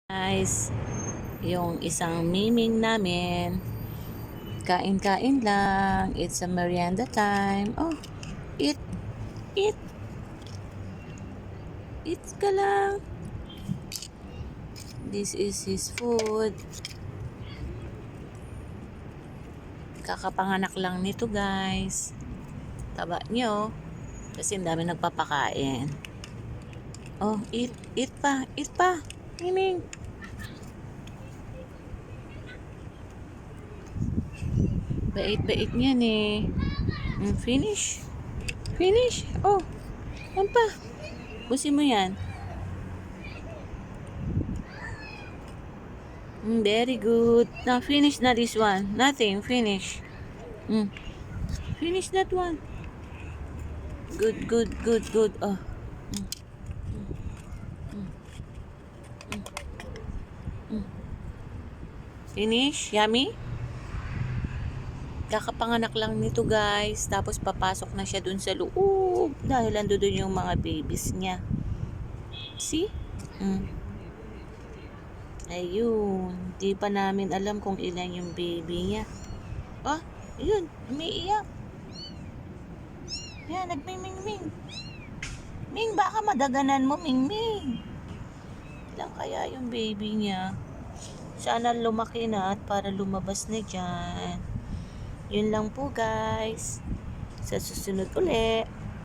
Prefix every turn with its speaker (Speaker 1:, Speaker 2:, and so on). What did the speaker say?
Speaker 1: Guys, yung isang miming namin, kain-kain lang. It's a merienda time. Oh, eat, eat, eat ka lang. This is his food. Kakapanganak lang nito guys. Taba nyo. Kasi ang dami nagpapakain. Oh, eat pa, eat pa. Miming. Bait-bait niyan eh. Finish. Finish. Oh, yan pa. Busin mo yan. Very good. Now finish na this one. Nothing. Finish. Finish that one. Good, good, good, good. Oh. Finish. Yummy. Kakapanganak lang nito guys. Tapos papasok na siya dun sa loob. Dahil ando dun yung mga babies niya. See? Ayun. Di pa namin alam kung ilan yung baby niya. Oh, yun. Umiiyak. Yan, nagmiming-ming. Ming, baka madaganan mo, Ming-ming. Ilan kaya yung baby niya? Sana lumaki na at para lumabas na dyan. Yun lang po guys. Sa susunod ulit.